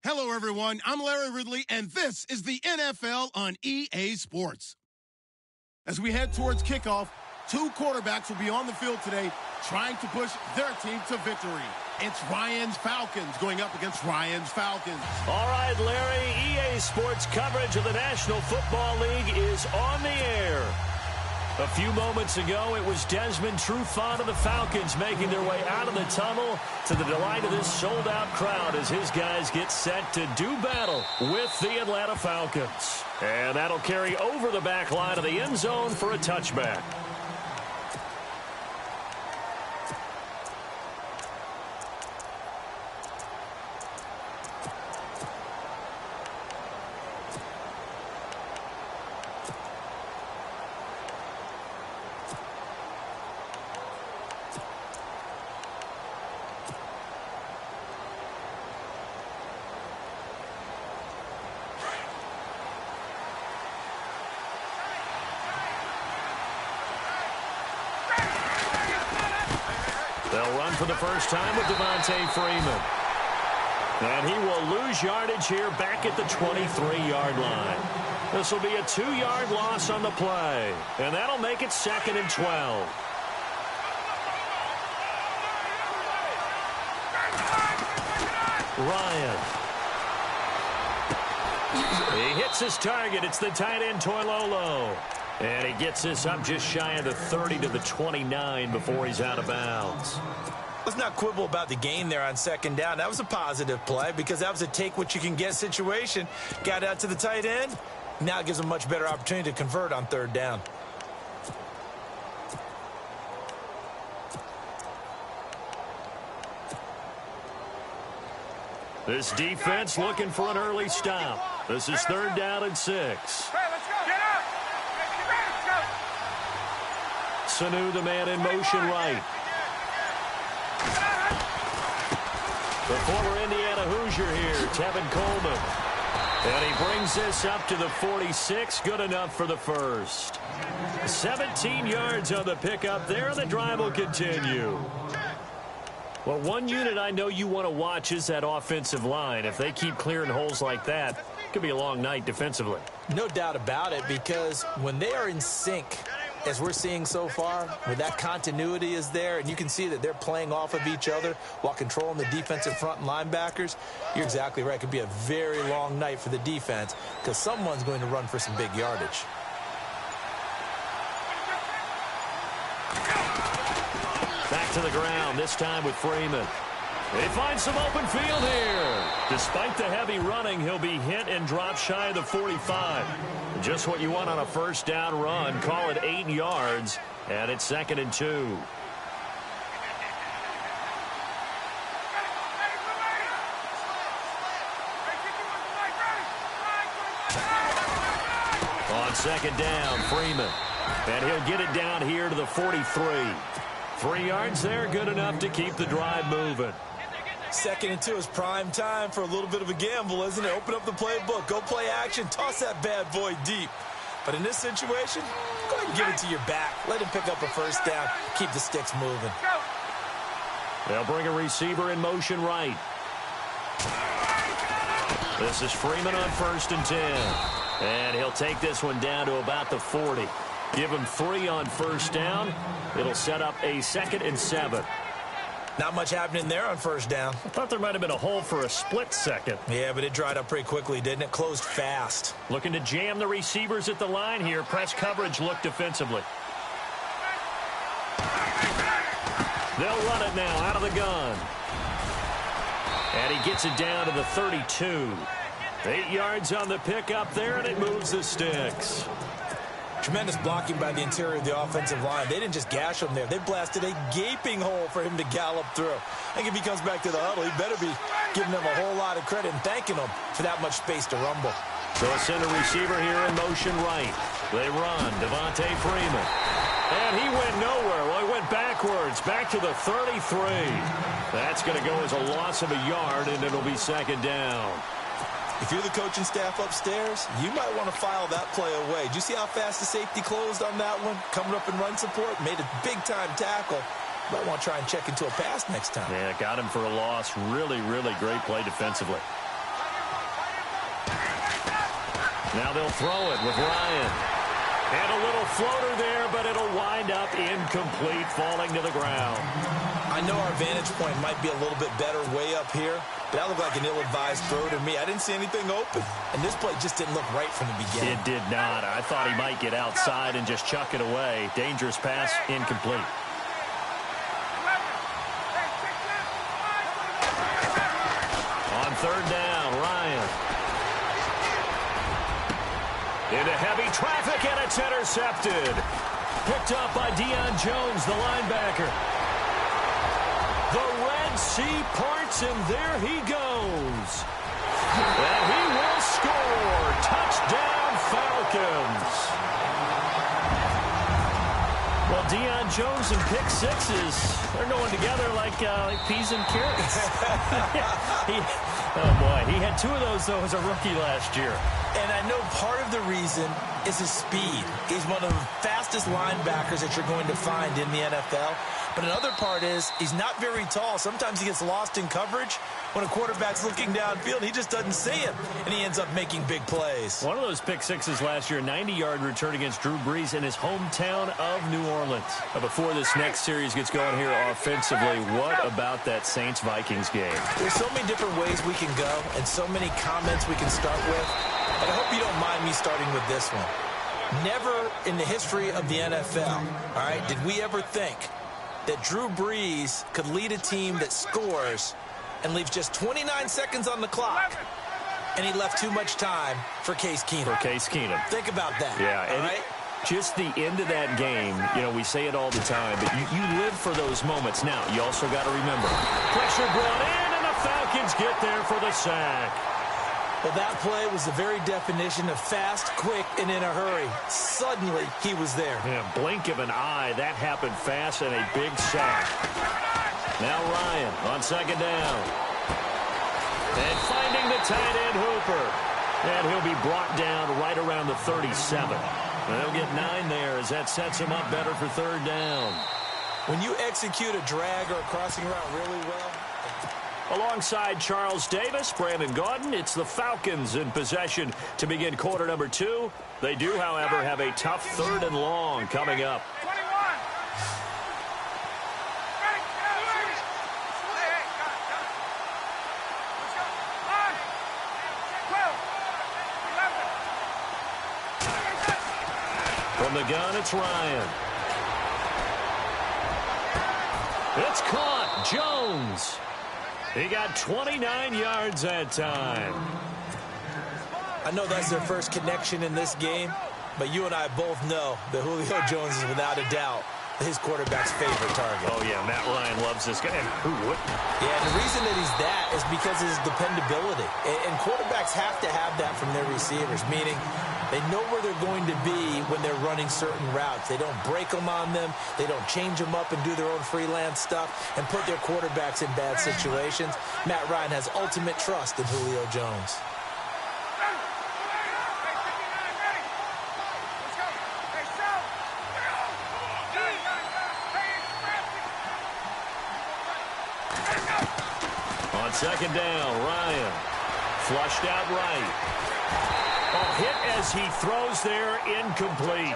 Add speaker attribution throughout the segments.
Speaker 1: Hello, everyone. I'm Larry Ridley, and this is the NFL on EA Sports. As we head towards kickoff, two quarterbacks will be on the field today trying to push their team to victory. It's Ryan's Falcons going up against Ryan's Falcons.
Speaker 2: All right, Larry, EA Sports coverage of the National Football League is on the air. A few moments ago, it was Desmond Trufant of the Falcons making their way out of the tunnel to the delight of this sold-out crowd as his guys get set to do battle with the Atlanta Falcons. And that'll carry over the back line of the end zone for a touchback. They'll run for the first time with Devontae Freeman. And he will lose yardage here back at the 23-yard line. This will be a 2-yard loss on the play. And that'll make it 2nd and 12. Ryan. He hits his target. It's the tight end, Toilolo. And he gets this up just shy of the 30 to the 29 before he's out of bounds.
Speaker 3: Let's not quibble about the gain there on 2nd down. That was a positive play because that was a take-what-you-can-get situation. Got out to the tight end. Now it gives him a much better opportunity to convert on 3rd down.
Speaker 2: This defense looking for an early stop. This is 3rd down and 6. Sanu, the man in motion right. The former Indiana Hoosier here, Tevin Coleman. And he brings this up to the 46. Good enough for the first. 17 yards on the pickup there. The drive will continue. Well, one unit I know you want to watch is that offensive line. If they keep clearing holes like that, it could be a long night defensively.
Speaker 3: No doubt about it, because when they are in sync, as we're seeing so far, where that continuity is there, and you can see that they're playing off of each other while controlling the defensive front and linebackers, you're exactly right. It could be a very long night for the defense because someone's going to run for some big yardage.
Speaker 2: Back to the ground, this time with Freeman. They find some open field here. Despite the heavy running, he'll be hit and drop shy of the 45. Just what you want on a 1st down run. Call it 8 yards, and it's 2nd and 2. On 2nd down, Freeman. And he'll get it down here to the 43. 3 yards there, good enough to keep the drive moving.
Speaker 3: 2nd and 2 is prime time for a little bit of a gamble, isn't it? Open up the playbook, go play action, toss that bad boy deep. But in this situation, go ahead and give it to your back. Let him pick up a 1st down, keep the sticks moving.
Speaker 2: They'll bring a receiver in motion right. This is Freeman on 1st and 10. And he'll take this one down to about the 40. Give him 3 on 1st down. It'll set up a 2nd and 7.
Speaker 3: Not much happening there on 1st down.
Speaker 2: I thought there might have been a hole for a split second.
Speaker 3: Yeah, but it dried up pretty quickly, didn't it? Closed fast.
Speaker 2: Looking to jam the receivers at the line here. Press coverage look defensively. They'll run it now out of the gun. And he gets it down to the 32. 8 yards on the pickup there, and it moves the sticks.
Speaker 3: Tremendous blocking by the interior of the offensive line. They didn't just gash him there. They blasted a gaping hole for him to gallop through. I think if he comes back to the huddle, he better be giving them a whole lot of credit and thanking them for that much space to rumble.
Speaker 2: So a center receiver here in motion right. They run. Devontae Freeman. And he went nowhere. Well, he went backwards. Back to the 33. That's going to go as a loss of a yard, and it'll be 2nd down.
Speaker 3: If you're the coaching staff upstairs, you might want to file that play away. Did you see how fast the safety closed on that one? Coming up in run support, made a big-time tackle. Might want to try and check into a pass next time.
Speaker 2: Yeah, got him for a loss. Really, really great play defensively. Now they'll throw it with Ryan. And a little floater there, but it'll wind up incomplete, falling to the ground.
Speaker 3: I know our vantage point might be a little bit better way up here, but that looked like an ill-advised throw to me. I didn't see anything open, and this play just didn't look right from the beginning.
Speaker 2: It did not. I thought he might get outside and just chuck it away. Dangerous pass, incomplete. On third down, Ryan. Into heavy traffic, and it's intercepted. Picked up by Deion Jones, the linebacker. The Red Sea parts, and there he goes. And he will score. Touchdown, Falcons. Well, Deion Jones and pick sixes, they're going together like peas and carrots. Oh, boy. He had 2 of those, though, as a rookie last year.
Speaker 3: And I know part of the reason is his speed. He's one of the fastest linebackers that you're going to find in the NFL. But another part is he's not very tall. Sometimes he gets lost in coverage. When a quarterback's looking downfield, he just doesn't see him, and he ends up making big plays.
Speaker 2: One of those pick sixes last year, 90-yard return against Drew Brees in his hometown of New Orleans. But before this next series gets going here offensively, what about that Saints-Vikings game?
Speaker 3: There's so many different ways we can go and so many comments we can start with. But I hope you don't mind me starting with this one. Never in the history of the NFL, all right, did we ever think that Drew Brees could lead a team that scores and leaves just 29 seconds on the clock, and he left too much time for Case Keenum. Think about that.
Speaker 2: Yeah,
Speaker 3: all
Speaker 2: and
Speaker 3: right?
Speaker 2: just the end of that game, you know, we say it all the time, but you live for those moments. Now, you also got to remember, pressure brought in, and the Falcons get there for the sack.
Speaker 3: Well, that play was the very definition of fast, quick, and in a hurry. Suddenly, he was there.
Speaker 2: Yeah, blink of an eye. That happened fast, and a big sack. Now Ryan on second down. And finding the tight end Hooper. And he'll be brought down right around the 37. And they'll get 9 there as that sets him up better for third down.
Speaker 3: When you execute a drag or a crossing route really well.
Speaker 2: Alongside Charles Davis, Brandon Gaudin, it's the Falcons in possession to begin quarter number 2. They do, however, have a tough third and long coming up. From the gun, it's Ryan. It's caught. Jones. He got 29 yards that time.
Speaker 3: I know that's their first connection in this game, but you and I both know that Julio Jones is without a doubt his quarterback's favorite target.
Speaker 2: Oh, yeah, Matt Ryan loves this guy. Who wouldn't?
Speaker 3: Yeah, and the reason that he's that is because of his dependability. And quarterbacks have to have that from their receivers, meaning they know where they're going to be when they're running certain routes. They don't break them on them. They don't change them up and do their own freelance stuff and put their quarterbacks in bad situations. Matt Ryan has ultimate trust in Julio Jones.
Speaker 2: On second down, Ryan flushed out right. Oh, hit as he throws there, incomplete.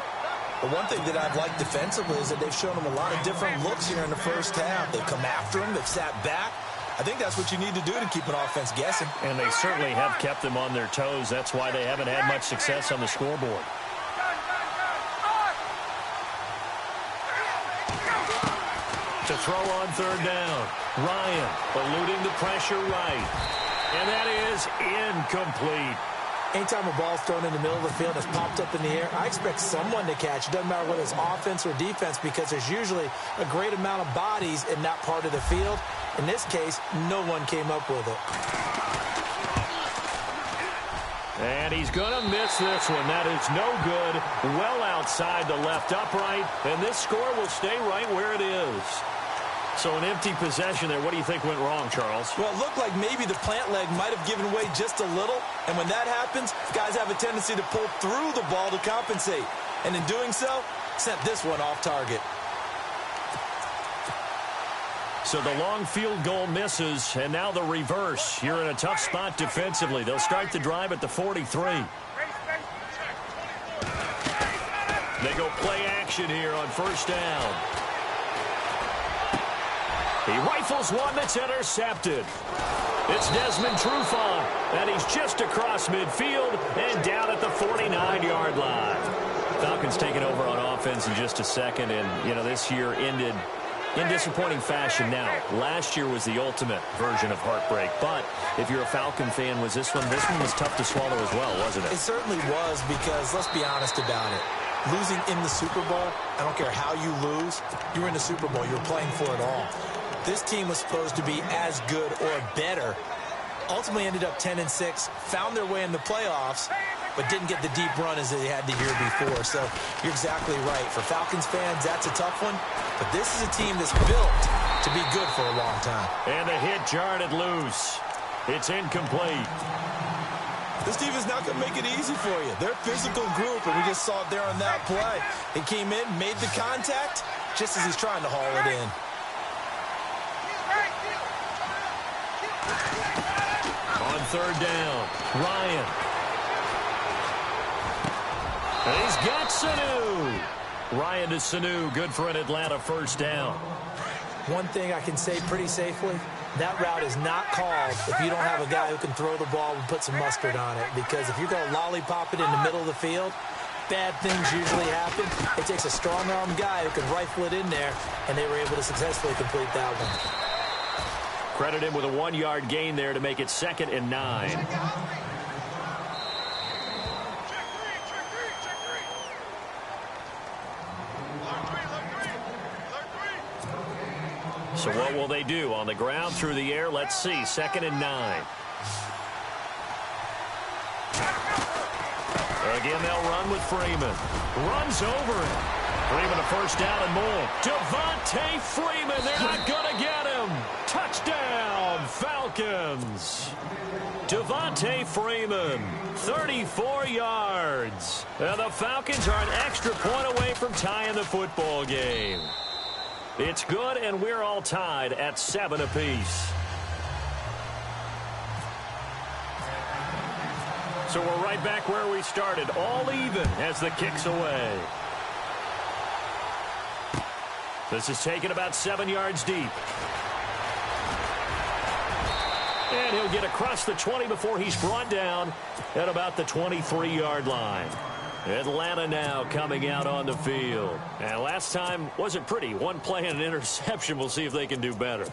Speaker 3: The one thing that I've liked defensively is that they've shown him a lot of different looks here in the first half. They've come after him. They've sat back. I think that's what you need to do to keep an offense guessing.
Speaker 2: And they certainly have kept them on their toes. That's why they haven't had much success on the scoreboard. To throw on third down, Ryan eluding the pressure right. And that is incomplete.
Speaker 3: Anytime a ball's thrown in the middle of the field, it's popped up in the air, I expect someone to catch. It doesn't matter whether it's offense or defense because there's usually a great amount of bodies in that part of the field. In this case, no one came up with it.
Speaker 2: And he's going to miss this one. That is no good. Well outside the left upright. And this score will stay right where it is. So an empty possession there. What do you think went wrong, Charles?
Speaker 3: Well, it looked like maybe the plant leg might have given way just a little. And when that happens, guys have a tendency to pull through the ball to compensate. And in doing so, sent this one off target.
Speaker 2: So the long field goal misses, and now the reverse. You're in a tough spot defensively. They'll start the drive at the 43. They go play action here on first down. He rifles one that's intercepted. It's Desmond Trufant, and he's just across midfield and down at the 49-yard line. Falcons taking over on offense in just a second, and, you know, this year ended in disappointing fashion now. Last year was the ultimate version of heartbreak, but if you're a Falcon fan, this one was tough to swallow as well, wasn't it?
Speaker 3: It certainly was, because let's be honest about it. Losing in the Super Bowl, I don't care how you lose, you were in the Super Bowl, you were playing for it all. This team was supposed to be as good or better. Ultimately ended up 10-6, found their way in the playoffs, but didn't get the deep run as they had the year before. So you're exactly right. For Falcons fans, that's a tough one. But this is a team that's built to be good for a long time.
Speaker 2: And the hit jarred it loose. It's incomplete.
Speaker 3: This team is not going to make it easy for you. They're a physical group, and we just saw it there on that play. He came in, made the contact, just as he's trying to haul it in.
Speaker 2: On third down, Ryan. And he's got Sanu. Ryan to Sanu, good for an Atlanta first down.
Speaker 3: One thing I can say pretty safely, that route is not called if you don't have a guy who can throw the ball and put some mustard on it. Because if you're going to lollipop it in the middle of the field, bad things usually happen. It takes a strong-arm guy who can rifle it in there, and they were able to successfully complete that one.
Speaker 2: Credit him with a 1-yard gain there to make it 2nd and 9. So what will they do? On the ground, through the air, let's see. 2nd and 9. Again, they'll run with Freeman. Runs over it. Freeman a first down and more. Devontae Freeman, they're not going to get him. Touchdown, Falcons. Devontae Freeman, 34 yards. And the Falcons are an extra point away from tying the football game. It's good, and we're all tied at 7 apiece. So we're right back where we started, all even as the kick's away. This is taken about 7 yards deep. And he'll get across the 20 before he's brought down at about the 23-yard line. Atlanta now coming out on the field. And last time wasn't pretty. One play and an interception. We'll see if they can do better.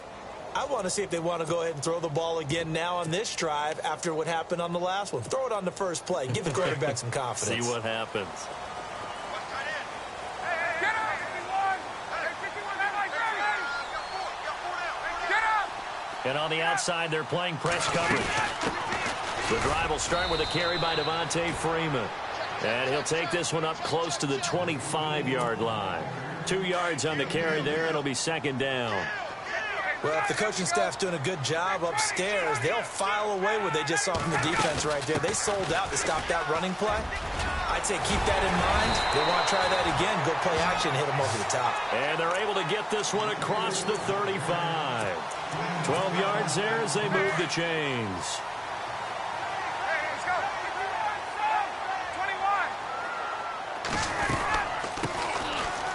Speaker 3: I want to see if they want to go ahead and throw the ball again now on this drive after what happened on the last one. Throw it on the first play. Give the quarterback some confidence.
Speaker 2: See what happens. And on the outside, they're playing press coverage. The drive will start with a carry by Devontae Freeman. And he'll take this one up close to the 25-yard line. 2 yards on the carry there. It'll be 2nd down.
Speaker 3: Well, if the coaching staff's doing a good job upstairs, they'll file away what they just saw from the defense right there. They sold out to stop that running play. I'd say keep that in mind. They want to try that again. Go play action, hit them over the top.
Speaker 2: And they're able to get this one across the 35. 12 yards there as they move the chains.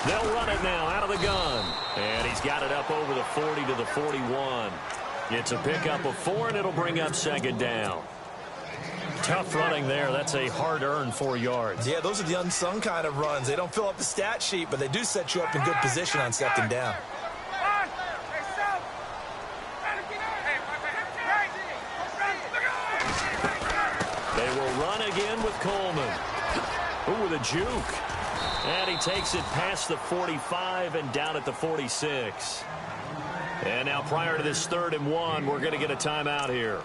Speaker 2: They'll run it now out of the gun. And he's got it up over the 40 to the 41. It's a pickup of 4, and it'll bring up 2nd down. Tough running there. That's a hard-earned 4 yards.
Speaker 3: Yeah, those are the unsung kind of runs. They don't fill up the stat sheet, but they do set you up in good position on 2nd down.
Speaker 2: They will run again with Coleman. Ooh, with a juke. And he takes it past the 45 and down at the 46. And now prior to this 3rd and 1, we're going to get a timeout here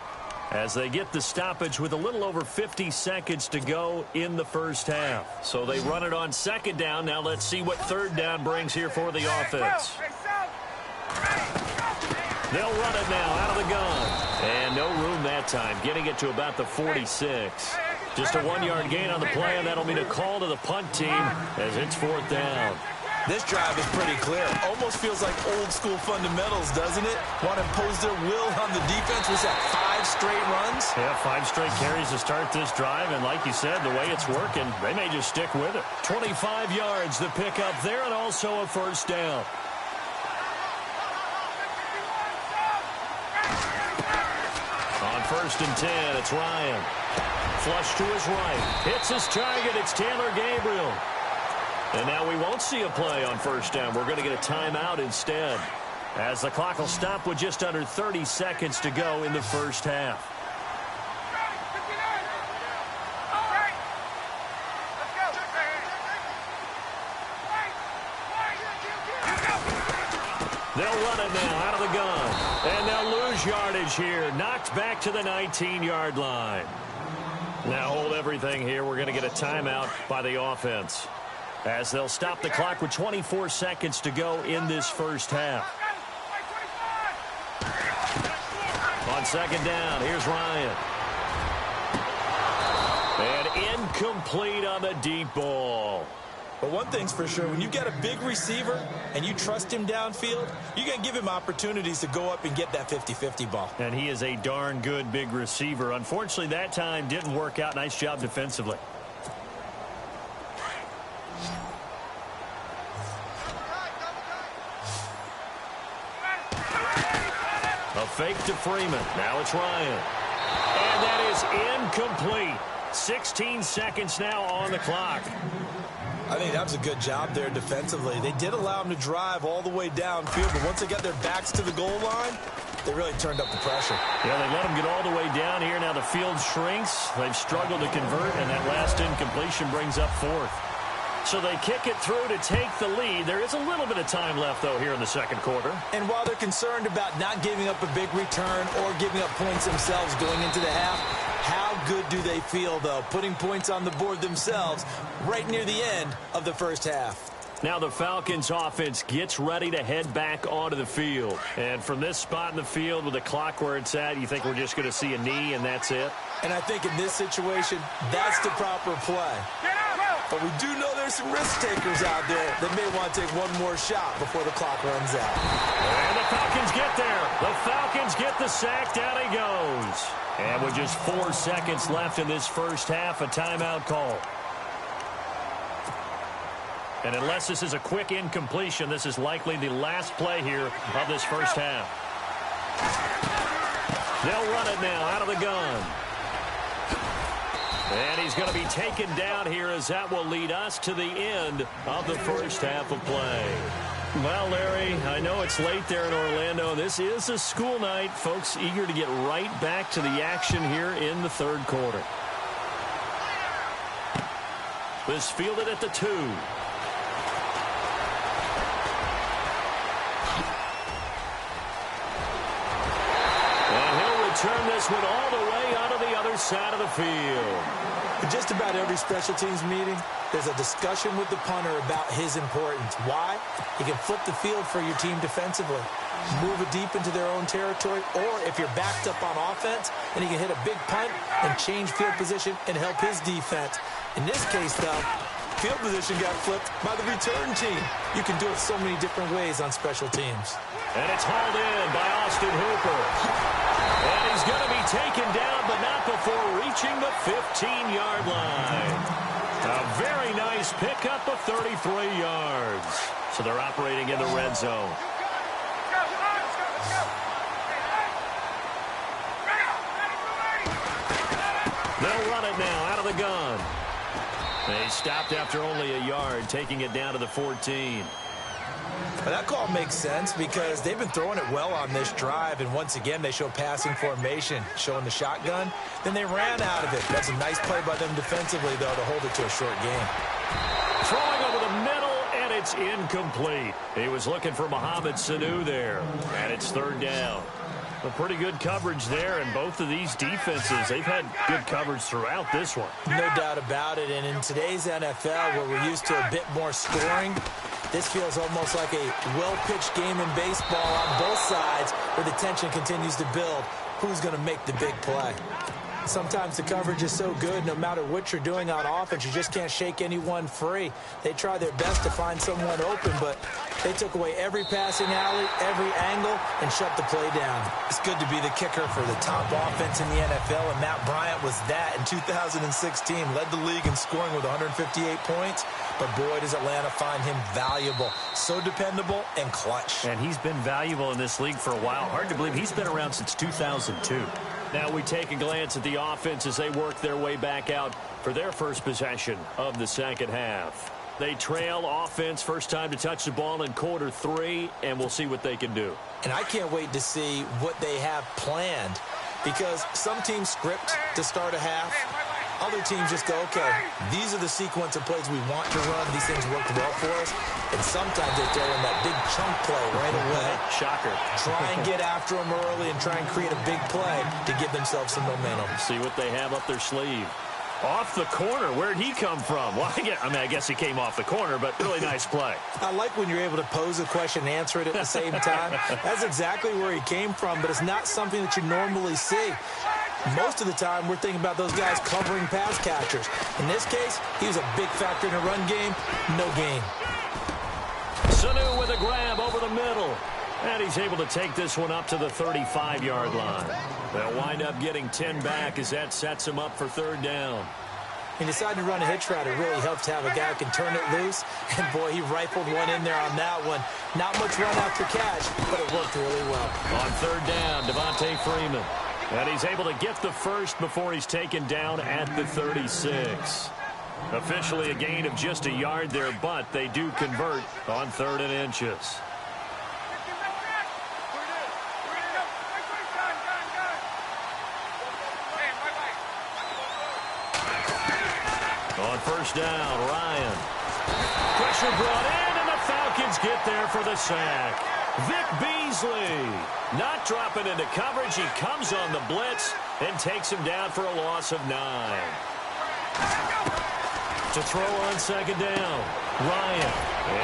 Speaker 2: as they get the stoppage with a little over 50 seconds to go in the first half. So they run it on 2nd down. Now let's see what 3rd down brings here for the offense. They'll run it now out of the gun. And no room that time, getting it to about the 46. Just a 1-yard gain on the play, and that'll mean a call to the punt team as it's 4th down.
Speaker 3: This drive is pretty clear. Almost feels like old school fundamentals, doesn't it? Want to impose their will on the defense. Was that 5 straight runs?
Speaker 2: Yeah, 5 straight carries to start this drive. And like you said, the way it's working, they may just stick with it. 25 yards to pick up there and also a first down. On 1st and 10, it's Ryan. Flush to his right. Hits his target. It's Taylor Gabriel. And now we won't see a play on 1st down. We're going to get a timeout instead, as the clock will stop with just under 30 seconds to go in the first half. They'll run it now out of the gun. And they'll lose yardage here. Knocked back to the 19-yard line. Now hold everything here. We're going to get a timeout by the offense, as they'll stop the clock with 24 seconds to go in this first half. On 2nd down, here's Ryan. And incomplete on the deep ball.
Speaker 3: But one thing's for sure, when you get a big receiver and you trust him downfield, you're going to give him opportunities to go up and get that 50-50 ball.
Speaker 2: And he is a darn good big receiver. Unfortunately, that time didn't work out. Nice job defensively. A fake to Freeman. Now it's Ryan. And that is incomplete. 16 seconds now on the clock.
Speaker 3: I think that was a good job there defensively. They did allow them to drive all the way downfield, but once they got their backs to the goal line, they really turned up the pressure.
Speaker 2: Yeah, they let them get all the way down here. Now the field shrinks. They've struggled to convert, and that last incompletion brings up 4th. So they kick it through to take the lead. There is a little bit of time left, though, here in the 2nd quarter.
Speaker 3: And while they're concerned about not giving up a big return or giving up points themselves going into the half, how good do they feel, though, putting points on the board themselves right near the end of the first half?
Speaker 2: Now the Falcons offense gets ready to head back onto the field. And from this spot in the field with the clock where it's at, you think we're just going to see a knee and that's it?
Speaker 3: And I think in this situation, that's the proper play. But we do know there's some risk takers out there that may want to take one more shot before the clock runs out.
Speaker 2: And the Falcons get there. The Falcons get the sack. Down he goes. And with just 4 seconds left in this first half, a timeout call. And unless this is a quick incompletion, this is likely the last play here of this first half. They'll run it now out of the gun. And he's going to be taken down here, as that will lead us to the end of the first half of play. Well, Larry, I know it's late there in Orlando. This is a school night. Folks eager to get right back to the action here in the 3rd quarter. This fielded at the 2. And he'll return this one all the way onto the other side of the field.
Speaker 3: In just about every special teams meeting, there's a discussion with the punter about his importance. Why? He can flip the field for your team defensively, move it deep into their own territory, or if you're backed up on offense, then he can hit a big punt and change field position and help his defense. In this case, though, field position got flipped by the return team. You can do it so many different ways on special teams.
Speaker 2: And it's hauled in by Austin Hooper. And he's going to be taken down, but not before reaching the 15-yard line. A very nice pickup of 33 yards. So they're operating in the red zone. They'll run it now out of the gun. They stopped after only a yard, taking it down to the 14.
Speaker 3: Well, that call makes sense because they've been throwing it well on this drive, and once again they show passing formation, showing the shotgun. Then they ran out of it. That's a nice play by them defensively, though, to hold it to a short game.
Speaker 2: Throwing over the middle, and it's incomplete. He was looking for Mohamed Sanu there, and it's 3rd down. A pretty good coverage there, and both of these defenses, they've had good coverage throughout this one.
Speaker 3: No doubt about it, and in today's NFL, where we're used to a bit more scoring, this feels almost like a well-pitched game in baseball on both sides, where the tension continues to build. Who's going to make the big play? Sometimes the coverage is so good, no matter what you're doing on offense, you just can't shake anyone free. They try their best to find someone open, but they took away every passing alley, every angle, and shut the play down. It's good to be the kicker for the top offense in the NFL, and Matt Bryant was that in 2016. Led the league in scoring with 158 points, but boy, does Atlanta find him valuable. So dependable and clutch.
Speaker 2: And he's been valuable in this league for a while. Hard to believe he's been around since 2002. Now we take a glance at the offense as they work their way back out for their first possession of the second half. They trail offense first time to touch the ball in quarter 3, and we'll see what they can do.
Speaker 3: And I can't wait to see what they have planned, because some teams script to start a half. Other teams just go, okay, these are the sequence of plays we want to run. These things worked well for us. And sometimes they throw in that big chunk play right away.
Speaker 2: Shocker.
Speaker 3: Try and get after them early and try and create a big play to give themselves some momentum.
Speaker 2: See what they have up their sleeve. Off the corner. Where'd he come from? Well, I guess he came off the corner, but really nice play.
Speaker 3: I like when you're able to pose a question and answer it at the same time. That's exactly where he came from, but it's not something that you normally see. Most of the time, we're thinking about those guys covering pass catchers. In this case, he was a big factor in the run game. No gain.
Speaker 2: Sanu with a grab over the middle. And he's able to take this one up to the 35-yard line. They'll wind up getting 10 back as that sets him up for third down.
Speaker 3: He decided to run a hitch route. It really helps to have a guy who can turn it loose. And, boy, he rifled one in there on that one. Not much run after catch, but it worked really well.
Speaker 2: On third down, Devontae Freeman. And he's able to get the first before he's taken down at the 36. Officially a gain of just a yard there, but they do convert on 3rd and inches. On first down, Ryan. Pressure brought in, and the Falcons get there for the sack. Vic Beasley not dropping into coverage. He comes on the blitz and takes him down for a loss of 9. To throw on second down, Ryan.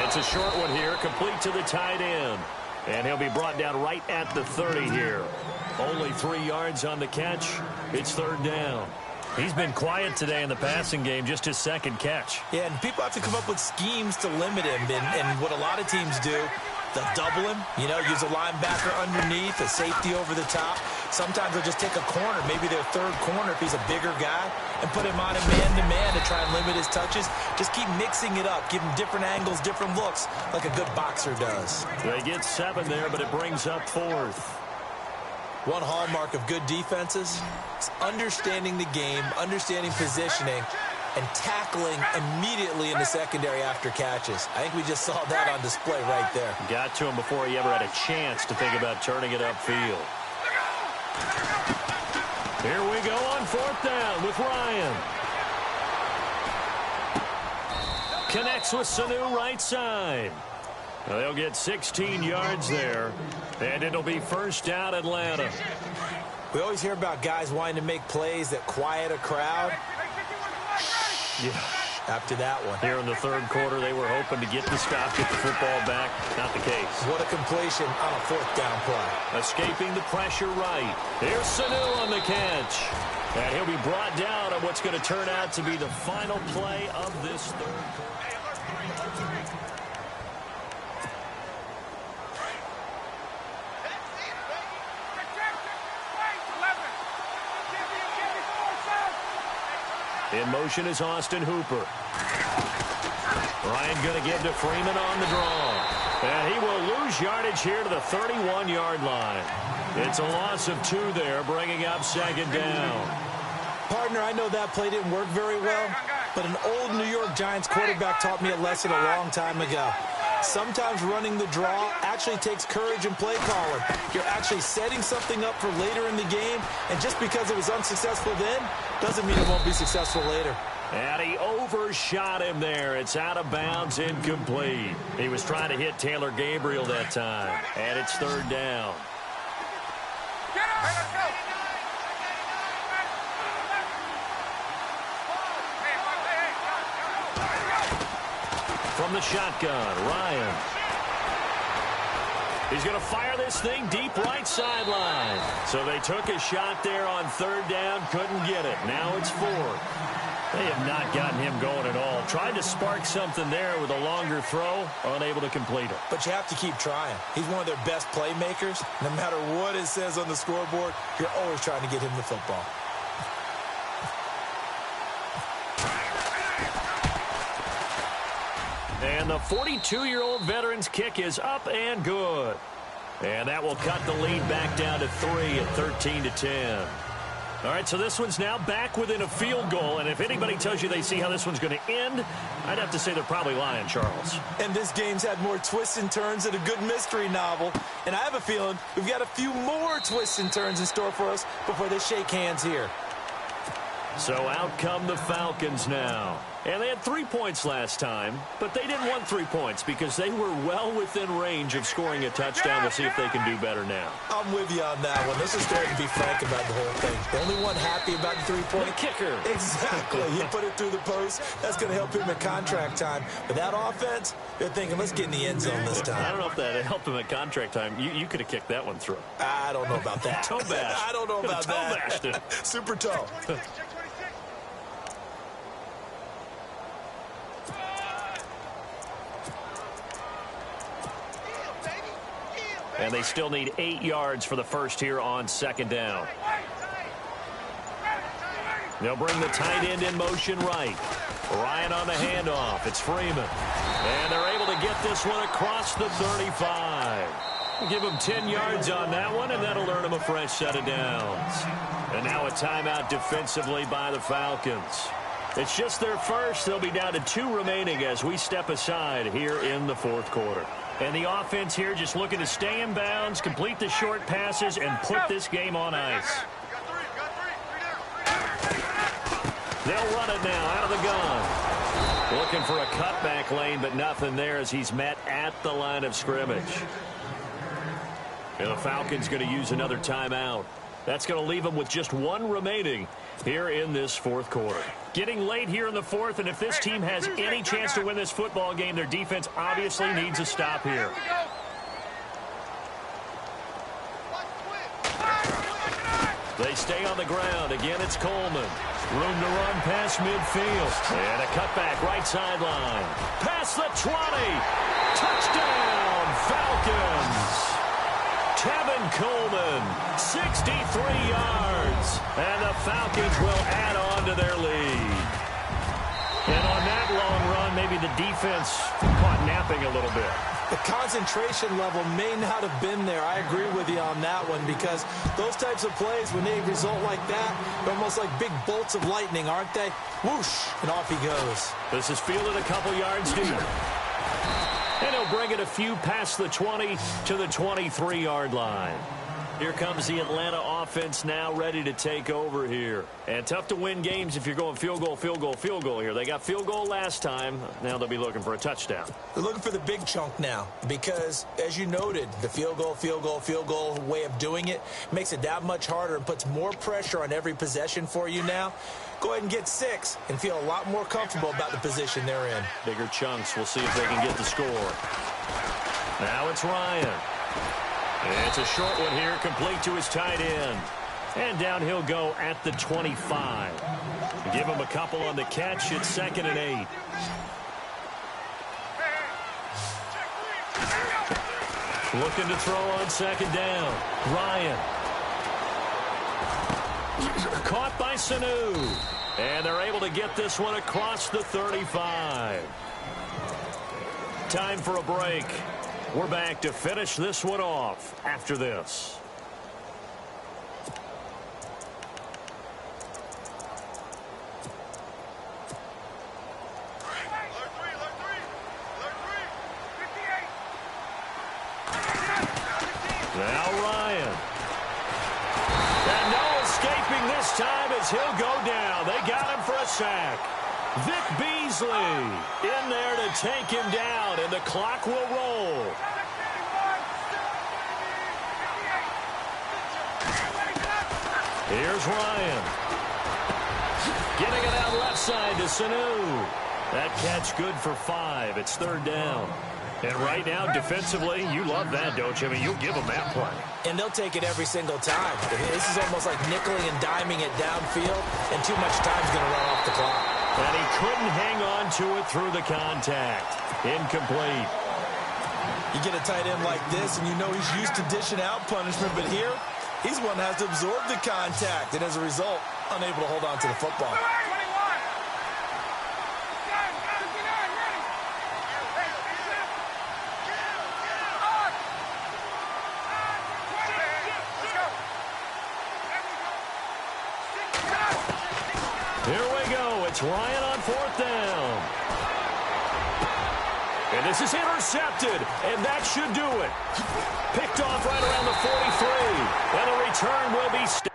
Speaker 2: It's a short one here, complete to the tight end. And he'll be brought down right at the 30 here. Only 3 yards on the catch. It's third down. He's been quiet today in the passing game, just his second catch.
Speaker 3: Yeah, and people have to come up with schemes to limit him. And what a lot of teams do, they'll double him, use a linebacker underneath, a safety over the top. Sometimes they'll just take a corner, maybe their third corner if he's a bigger guy, and put him on a man-to-man to try and limit his touches. Just keep mixing it up, give him different angles, different looks, like a good boxer does.
Speaker 2: They get 7 there, but it brings up 4th.
Speaker 3: One hallmark of good defenses is understanding the game, understanding positioning, and tackling immediately in the secondary after catches. I think we just saw that on display right there.
Speaker 2: Got to him before he ever had a chance to think about turning it upfield. Here we go on 4th down with Ryan. Connects with Sanu right side. They'll get 16 yards there, and it'll be first down Atlanta.
Speaker 3: We always hear about guys wanting to make plays that quiet a crowd.
Speaker 2: Yeah.
Speaker 3: After that one.
Speaker 2: Here in the third quarter, they were hoping to get the stop, get the football back. Not the case.
Speaker 3: What a completion on a 4th down play.
Speaker 2: Escaping the pressure right. Here's Sanu on the catch. And he'll be brought down on what's going to turn out to be the final play of this third quarter. In motion is Austin Hooper. Ryan going to give to Freeman on the draw. And he will lose yardage here to the 31-yard line. It's a loss of 2 there, bringing up second down.
Speaker 3: Partner, I know that play didn't work very well, but an old New York Giants quarterback taught me a lesson a long time ago. Sometimes running the draw actually takes courage and play calling. You're actually setting something up for later in the game, and just because it was unsuccessful then doesn't mean it won't be successful later.
Speaker 2: And he overshot him there. It's out of bounds, incomplete. He was trying to hit Taylor Gabriel that time, and it's third down. From the shotgun, Ryan. He's going to fire this thing deep right sideline. So they took a shot there on third down, couldn't get it. Now it's fourth. They have not gotten him going at all. Tried to spark something there with a longer throw, unable to complete it.
Speaker 3: But you have to keep trying. He's one of their best playmakers. No matter what it says on the scoreboard, you're always trying to get him the football.
Speaker 2: And the 42-year-old veteran's kick is up and good. And that will cut the lead back down to 3 at 13-10. All right, so this one's now back within a field goal. And if anybody tells you they see how this one's going to end, I'd have to say they're probably lying, Charles.
Speaker 3: And this game's had more twists and turns than a good mystery novel. And I have a feeling we've got a few more twists and turns in store for us before they shake hands here.
Speaker 2: So out come the Falcons now. And they had 3 points last time, but they didn't want 3 points because they were well within range of scoring a touchdown. We'll see if they can do better now.
Speaker 3: I'm with you on that one. Let's just go ahead and be frank about the whole thing. The only one happy about the 3-point.
Speaker 2: The kicker.
Speaker 3: Exactly. He put it through the post. That's going to help him at contract time. But that offense, they're thinking, let's get in the end zone this time.
Speaker 2: I don't know if that helped him at contract time. You could have kicked that one through.
Speaker 3: I don't know about that.
Speaker 2: Toe bash.
Speaker 3: I don't know about
Speaker 2: toe
Speaker 3: that.
Speaker 2: Bashed it.
Speaker 3: Super toe.
Speaker 2: And they still need 8 yards for the first here on second down. They'll bring the tight end in motion right. Ryan on the handoff. It's Freeman. And they're able to get this one across the 35. Give them 10 yards on that one, and that'll earn them a fresh set of downs. And now a timeout defensively by the Falcons. It's just their first. They'll be down to 2 remaining as we step aside here in the fourth quarter. And the offense here just looking to stay in bounds, complete the short passes, and put this game on ice. They'll run it now out of the gun. Looking for a cutback lane, but nothing there as he's met at the line of scrimmage. And the Falcons going to use another timeout. That's going to leave them with just 1 remaining here in this fourth quarter. Getting late here in the fourth, and if this team has any chance to win this football game, their defense obviously needs a stop here. They stay on the ground. Again, it's Coleman. Room to run past midfield. And a cutback right sideline. Past the 20. Touchdown, Falcons. Tevin Coleman, 63 yards. And the Falcons will add on to their lead. And on that long run, maybe the defense caught napping a little bit.
Speaker 3: The concentration level may not have been there. I agree with you on that one because those types of plays, when they result like that, they're almost like big bolts of lightning, aren't they? Whoosh, and off he goes.
Speaker 2: This is fielded a couple yards deep. And he'll bring it a few past the 20 to the 23-yard line. Here comes the Atlanta offense now ready to take over here. And tough to win games if you're going field goal, field goal, field goal here. They got field goal last time. Now they'll be looking for a touchdown.
Speaker 3: They're looking for the big chunk now because, as you noted, the field goal way of doing it makes it that much harder and puts more pressure on every possession for you now. Go ahead and get 6 and feel a lot more comfortable about the position they're in.
Speaker 2: Bigger chunks. We'll see if they can get the score. Now it's Ryan. It's a short one here, complete to his tight end. And down he'll go at the 25. Give him a couple on the catch. It's 2nd and 8. Looking to throw on 2nd down. Ryan. Caught by Sanu. And they're able to get this one across the 35. Time for a break. We're back to finish this one off after this. Now Ryan. And no escaping this time as he'll go down. They got him for a sack. Vic Beasley in there to take him down, and the clock will roll. Here's Ryan. Getting it out left side to Sanu. That catch good for 5. It's 3rd down. And right now, defensively, you love that, don't you? I mean, you'll give them that play.
Speaker 3: And they'll take it every single time. This is almost like nickeling and diming it downfield, and too much time's going to run off the clock.
Speaker 2: And he couldn't hang on to it through the contact. Incomplete.
Speaker 3: You get a tight end like this, and you know he's used to dishing out punishment, but here, he's the one that has to absorb the contact, and as a result, unable to hold on to the football.
Speaker 2: Here we go. It's Ryan on 4th down. And this is intercepted, and that should do it. Picked off right around the 43. And the return will be stopped.